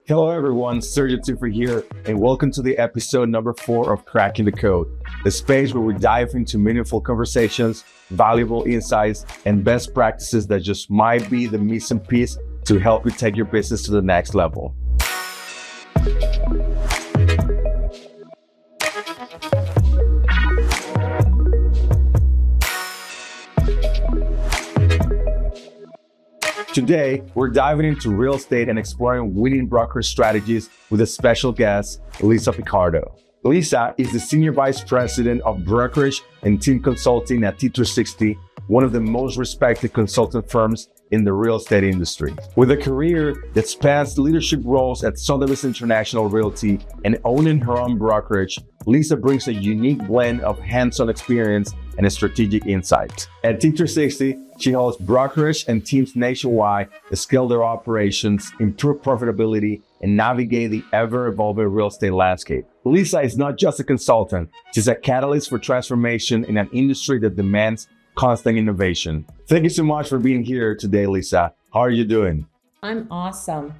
Hello everyone, Sergio Tiffy here, and welcome to the episode number 4 of Cracking the Code, the space where we dive into meaningful conversations, valuable insights, and best practices that just might be the missing piece to help you take your business to the next level. Today, we're diving into real estate and exploring winning brokerage strategies with a special guest, Lisa Piccardo. Lisa is the Senior Vice President of Brokerage and Team Consulting at T360, one of the most respected consultant firms in the real estate industry. With a career that spans leadership roles at Sotheby's International Realty and owning her own brokerage, Lisa brings a unique blend of hands-on experience and a strategic insight. At T360, she helps brokerage and teams nationwide scale their operations, improve profitability, and navigate the ever-evolving real estate landscape. Lisa is not just a consultant, she's a catalyst for transformation in an industry that demands constant innovation. Thank you so much for being here today, Lisa. How are you doing? I'm awesome.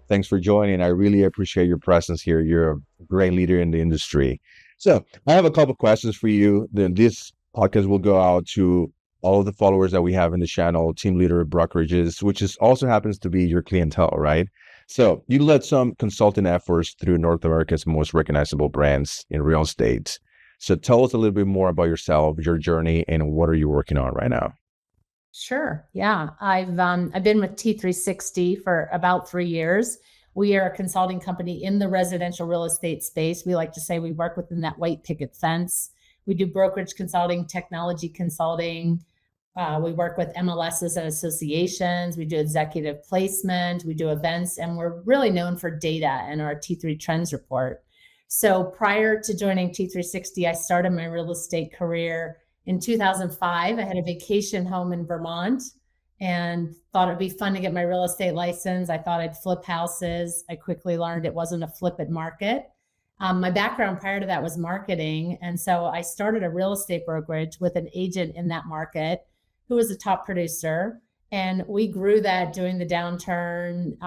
Thanks for joining. I really appreciate your presence here. You're a great leader in the industry. So I have a couple questions for you. Then this podcast will go out to all of the followers that we have in the channel, team leader at Brokerages, which also happens to be your clientele, right? So you led some consulting efforts through North America's most recognizable brands in real estate. So tell us a little bit more about yourself, your journey, and what are you working on right now? Sure. Yeah. I've been with T360 for about 3 years. We are a consulting company in the residential real estate space. We like to say we work within that white picket fence. We do brokerage consulting, technology consulting. We work with MLSs and associations. We do executive placement. We do events, and we're really known for data and our T3 Trends report. So prior to joining T360, I started my real estate career in 2005. I had a vacation home in Vermont and thought it'd be fun to get my real estate license. I thought I'd flip houses. I quickly learned it wasn't a flip it market. My background prior to that was marketing. And so I started a real estate brokerage with an agent in that market who was a top producer. And we grew that during the downturn,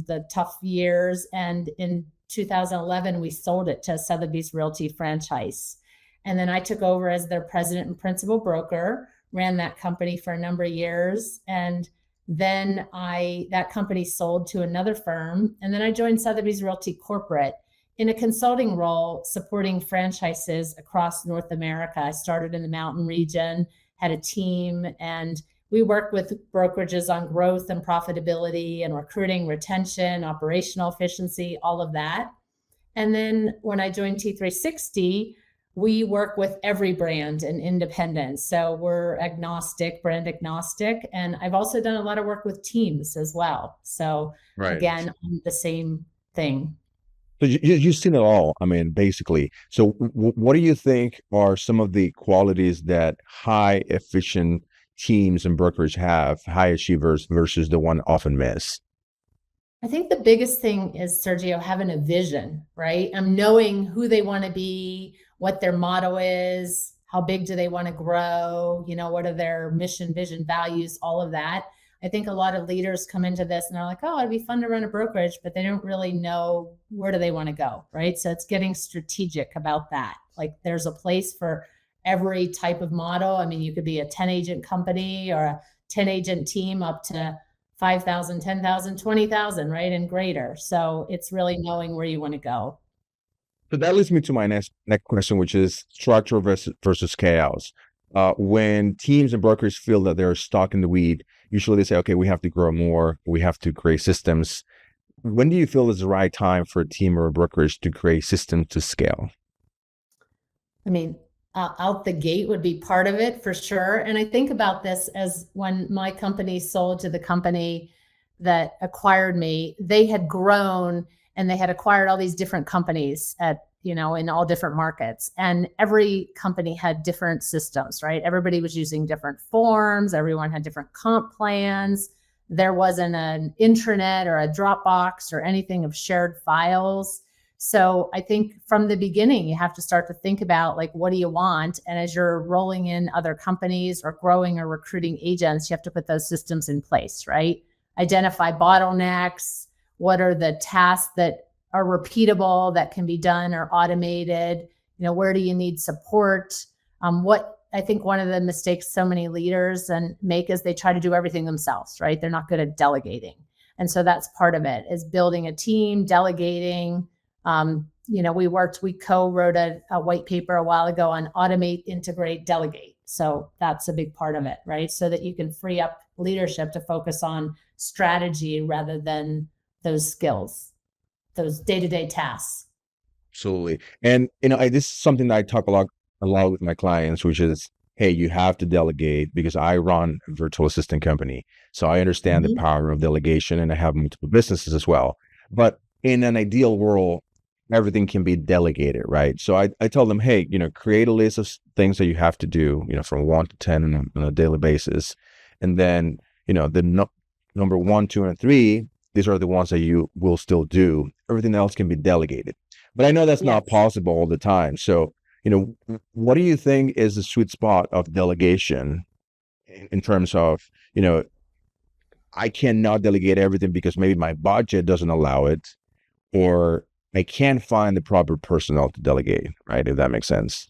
the tough years. And in 2011, we sold it to Sotheby's Realty franchise. And then I took over as their president and principal broker, ran that company for a number of years. And then that company sold to another firm. And then I joined Sotheby's Realty Corporate in a consulting role, supporting franchises across North America. I started in the mountain region, had a team, and we worked with brokerages on growth and profitability and recruiting, retention, operational efficiency, all of that. And then when I joined T360, we work with every brand and independent. So we're agnostic, brand agnostic. And I've also done a lot of work with teams as well. So Again, the same thing. So you've seen it all, I mean, basically. So what do you think are some of the qualities that high efficient teams and brokerage have, high achievers versus the one often miss? I think the biggest thing is, Sergio, having a vision, right? Knowing who they want to be, what their motto is, how big do they want to grow, what are their mission, vision, values, all of that. I think a lot of leaders come into this and they're like, oh, it'd be fun to run a brokerage, but they don't really know where do they want to go, right? So it's getting strategic about that. Like there's a place for every type of model. I mean, you could be a 10 agent company or a 10 agent team up to 5,000, 10,000, 20,000, right? And greater. So it's really knowing where you want to go. So that leads me to my next question, which is structure versus chaos. When teams and brokers feel that they're stuck in the weed, usually they say, okay, we have to grow more. We have to create systems. When do you feel is the right time for a team or a brokerage to create systems to scale? I mean, out the gate would be part of it for sure. And I think about this as when my company sold to the company that acquired me, they had grown and they had acquired all these different companies in all different markets. And every company had different systems, right? Everybody was using different forms. Everyone had different comp plans. There wasn't an intranet or a Dropbox or anything of shared files. So I think from the beginning, you have to start to think about like, what do you want? And as you're rolling in other companies or growing or recruiting agents, you have to put those systems in place, right? Identify bottlenecks. What are the tasks that are repeatable, that can be done or automated? Where do you need support? What I think one of the mistakes so many leaders make is they try to do everything themselves, right? They're not good at delegating. And so that's part of it, is building a team, delegating. We co-wrote a white paper a while ago on automate, integrate, delegate. So that's a big part of it, right? So that you can free up leadership to focus on strategy rather than those skills, those day-to-day tasks. Absolutely. And, this is something that I talk a lot with my clients, which is, hey, you have to delegate, because I run a virtual assistant company. So I understand the power of delegation, and I have multiple businesses as well. But in an ideal world, everything can be delegated, right? So I tell them, hey, create a list of things that you have to do, from 1 to 10 on a daily basis. And then, number 1, 2, and 3, these are the ones that you will still do. Everything else can be delegated. But I know that's not possible all the time. So, what do you think is the sweet spot of delegation in terms of, I cannot delegate everything because maybe my budget doesn't allow it, or I can't find the proper personnel to delegate, right? If that makes sense.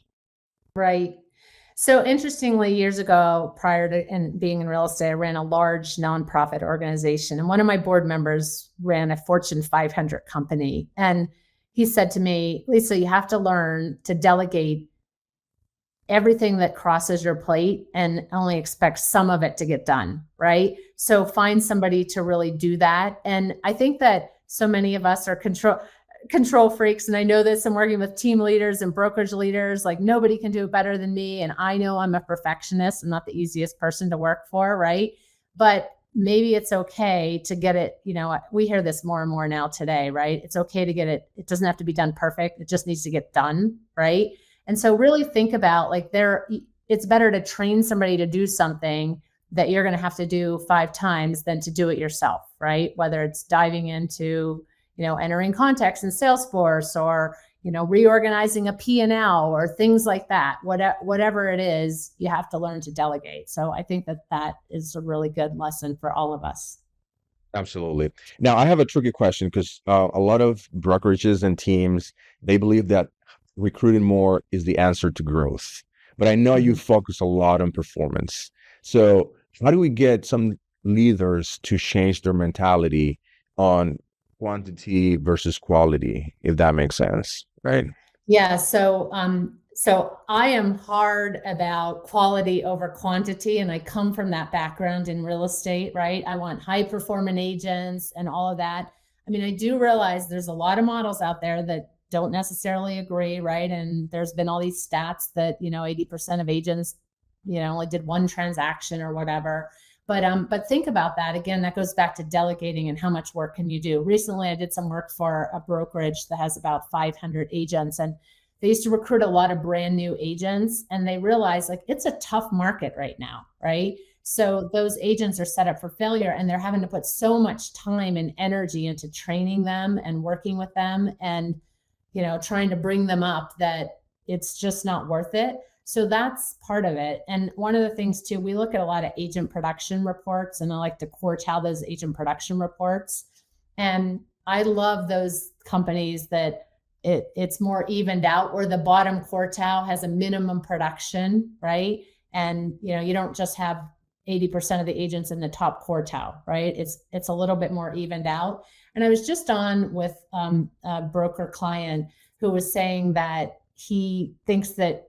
Right. So interestingly, years ago, prior to being in real estate, I ran a large nonprofit organization, and one of my board members ran a Fortune 500 company. And he said to me, Lisa, you have to learn to delegate everything that crosses your plate and only expect some of it to get done, right? So find somebody to really do that. And I think that so many of us are control freaks. And I know this, I'm working with team leaders and brokerage leaders, like nobody can do it better than me. And I know I'm a perfectionist. I'm not the easiest person to work for, right? But maybe it's okay to get it, we hear this more and more now today, right? It's okay to get it. It doesn't have to be done perfect. It just needs to get done, right? And so really think about it's better to train somebody to do something that you're going to have to do 5 times than to do it yourself, right? Whether it's diving into, entering contacts in Salesforce, or, reorganizing a P&L or things like that. Whatever it is, you have to learn to delegate. So I think that is a really good lesson for all of us. Absolutely. Now, I have a tricky question, because a lot of brokerages and teams, they believe that recruiting more is the answer to growth. But I know you focus a lot on performance. So how do we get some leaders to change their mentality on quantity versus quality, if that makes sense, right? Yeah. So I am hard about quality over quantity, and I come from that background in real estate, right? I want high performing agents and all of that. I mean, I do realize there's a lot of models out there that don't necessarily agree, right? And there's been all these stats that 80% of agents only did 1 transaction or whatever. But think about that. Again, that goes back to delegating and how much work can you do. Recently, I did some work for a brokerage that has about 500 agents, and they used to recruit a lot of brand new agents, and they realized it's a tough market right now, right? So those agents are set up for failure, and they're having to put so much time and energy into training them and working with them and, trying to bring them up that it's just not worth it. So that's part of it. And one of the things too, we look at a lot of agent production reports, and I like to quartile those agent production reports. And I love those companies that it's more evened out, where the bottom quartile has a minimum production, right? And you don't just have 80% of the agents in the top quartile, right? It's a little bit more evened out. And I was just on with a broker client who was saying that he thinks that,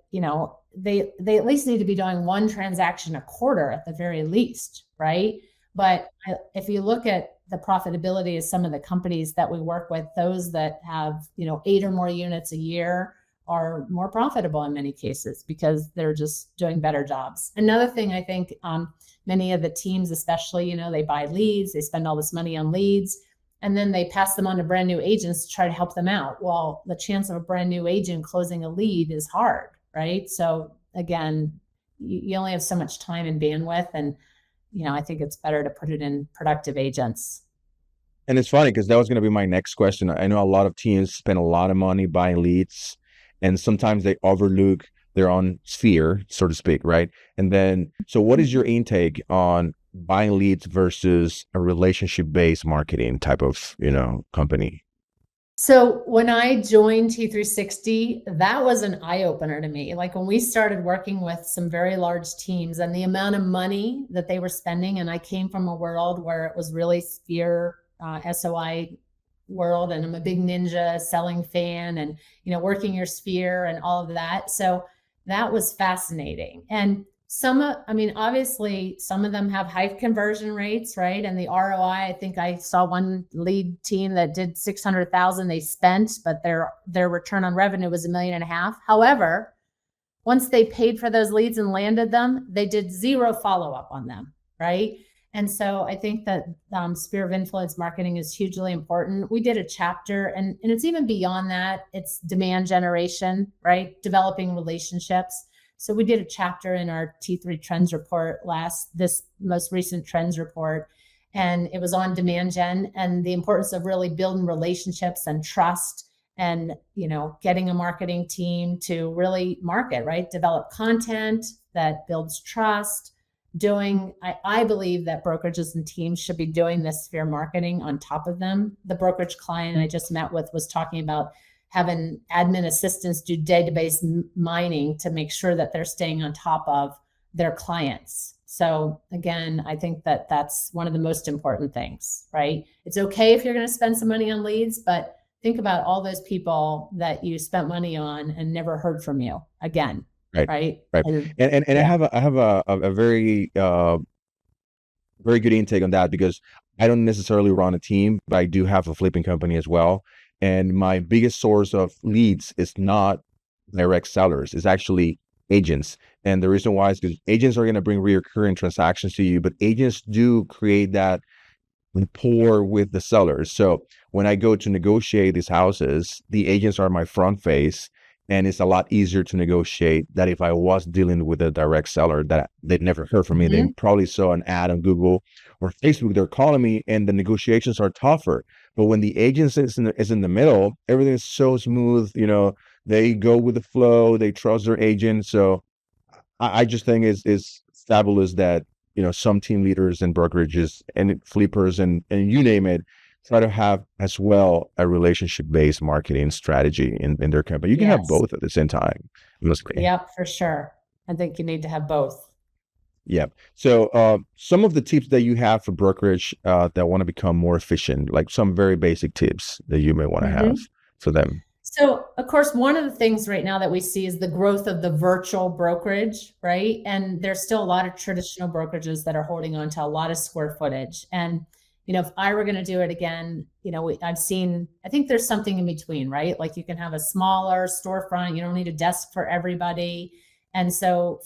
they at least need to be doing 1 transaction a quarter at the very least, right? But if you look at the profitability of some of the companies that we work with, those that have, 8 or more units a year are more profitable in many cases because they're just doing better jobs. Another thing I think many of the teams, especially, they buy leads, they spend all this money on leads, and then they pass them on to brand new agents to try to help them out. Well, the chance of a brand new agent closing a lead is hard, right? So again, you only have so much time and bandwidth, and I think it's better to put it in productive agents. And it's funny because that was going to be my next question. I know a lot of teams spend a lot of money buying leads, and sometimes they overlook their own sphere, so to speak, right? And then, so what is your intake on buying leads versus a relationship-based marketing type of, company? So when I joined T360, that was an eye opener to me. Like when we started working with some very large teams and the amount of money that they were spending, and I came from a world where it was really Sphere, SOI world, and I'm a big Ninja selling fan, and working your Sphere and all of that. So that was fascinating. And obviously some of them have high conversion rates, right? And the ROI, I think I saw one lead team that did 600,000 they spent, but their return on revenue was $1.5 million. However, once they paid for those leads and landed them, they did zero follow-up on them, right? And so I think that sphere of influence marketing is hugely important. We did a chapter, and it's even beyond that. It's demand generation, right? Developing relationships. So we did a chapter in our T3 Trends report this most recent Trends report, and it was on demand gen and the importance of really building relationships and trust, and getting a marketing team to really market, right? Develop content that builds trust. I believe that brokerages and teams should be doing this sphere marketing on top of them. The brokerage client I just met with was talking about having admin assistants do database mining to make sure that they're staying on top of their clients. So again, I think that that's one of the most important things, right? It's okay if you're going to spend some money on leads, but think about all those people that you spent money on and never heard from you again. Right. And yeah. I have a very very good intake on that, because I don't necessarily run a team, but I do have a flipping company as well. And my biggest source of leads is not direct sellers, it's actually agents. And the reason why is because agents are going to bring recurring transactions to you, but agents do create that rapport with the sellers. So when I go to negotiate these houses, the agents are my front face, and it's a lot easier to negotiate that if I was dealing with a direct seller that they'd never heard from me. They probably saw an ad on Google or Facebook, they're calling me, and the negotiations are tougher. But when the agent is in the middle, everything is so smooth. They go with the flow, they trust their agent. So I just think is fabulous that some team leaders and brokerages and flippers and you name it try to have as well a relationship-based marketing strategy in their company. You can have both at the same time, honestly. Yep, for sure. I think you need to have both. Yep. So some of the tips that you have for brokerage that want to become more efficient, like some very basic tips that you may want to have for them. So, of course, one of the things right now that we see is the growth of the virtual brokerage, right? And there's still a lot of traditional brokerages that are holding on to a lot of square footage. And if I were going to do it again, I think there's something in between, right? Like you can have a smaller storefront. You don't need a desk for everybody. And so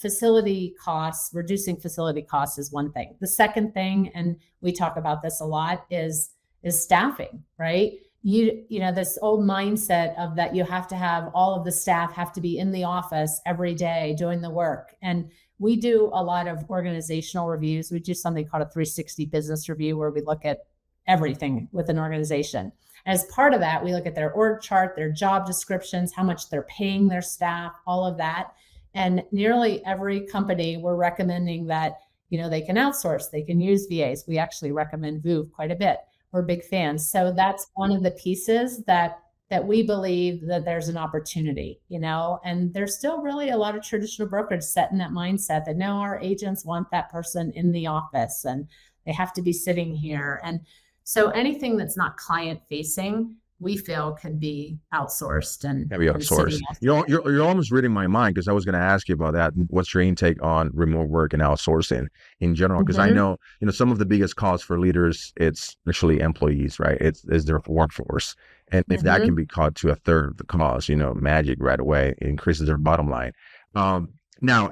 reducing facility costs is one thing. The second thing, and we talk about this a lot, is staffing, right? This old mindset of that you have to have all of the staff have to be in the office every day doing the work. And we do a lot of organizational reviews. We do something called a 360 business review, where we look at everything with an organization. As part of that, we look at their org chart, their job descriptions, how much they're paying their staff, all of that. And nearly every company, we're recommending that, they can outsource, they can use VAs. We actually recommend VOOV quite a bit. We're big fans. So that's one of the pieces that we believe that there's an opportunity, and there's still really a lot of traditional brokerage set in that mindset that no, our agents want that person in the office and they have to be sitting here. And so anything that's not client facing, we feel can be outsourced and can be outsourced. You're almost reading my mind, because I was going to ask you about that. What's your intake on remote work and outsourcing in general? Because I know, some of the biggest costs for leaders, it's actually employees, right? It's their workforce. And if that can be cut to a third of the cost, magic right away, it increases their bottom line. Now,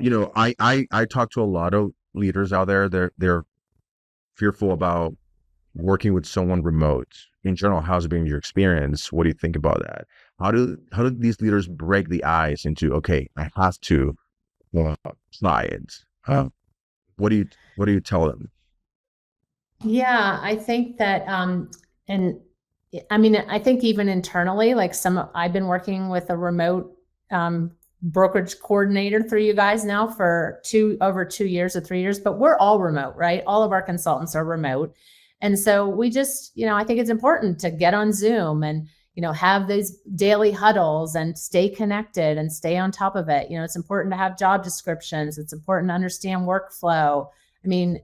I talk to a lot of leaders out there. They're fearful about working with someone remote. In general, how's it been your experience? What do you think about that? How do these leaders break the ice into, okay, I have to try it? What do you tell them? Yeah, I think that, I think even internally, like I've been working with a remote brokerage coordinator through you guys now for over 2 years or 3 years, but we're all remote, right? All of our consultants are remote. And so we just, I think it's important to get on Zoom and, have these daily huddles and stay connected and stay on top of it. It's important to have job descriptions. It's important to understand workflow. I mean,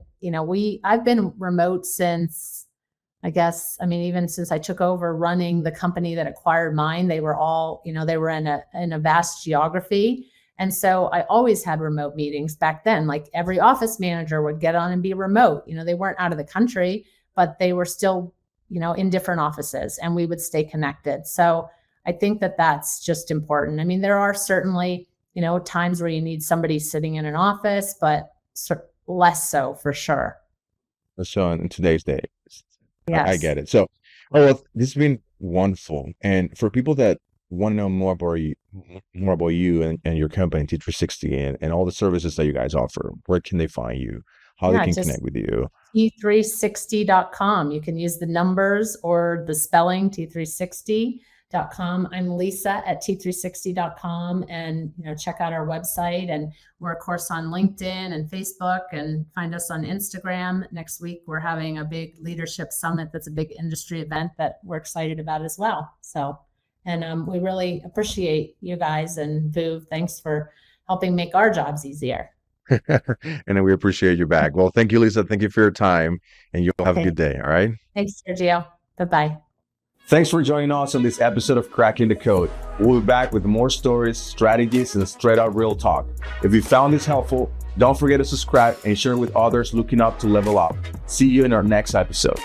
I've been remote since, even since I took over running the company that acquired mine. They were all, they were in a vast geography. And so I always had remote meetings back then. Like every office manager would get on and be remote. They weren't out of the country, but they were still, in different offices, and we would stay connected. So I think that that's just important. I mean, there are certainly, times where you need somebody sitting in an office, but less so for sure. So in today's day, Yes. I get it. So, well, this has been wonderful. And for people that want to know more about you and your company, T360, and all the services that you guys offer, where can they find you? How they can connect with you? T360.com. You can use the numbers or the spelling, T360.com. I'm Lisa at T360.com, and check out our website. And we're of course on LinkedIn and Facebook, and find us on Instagram. Next week we're having a big leadership summit that's a big industry event that we're excited about as well. So, and we really appreciate you guys, and VOOV, thanks for helping make our jobs easier. And then we appreciate you back. Well, thank you, Lisa. Thank you for your time, and you'll have a good day. All right. Thanks, Sergio. Bye-bye. Thanks for joining us on this episode of Cracking the Code. We'll be back with more stories, strategies, and straight out real talk. If you found this helpful, don't forget to subscribe and share with others looking up to level up. See you in our next episode.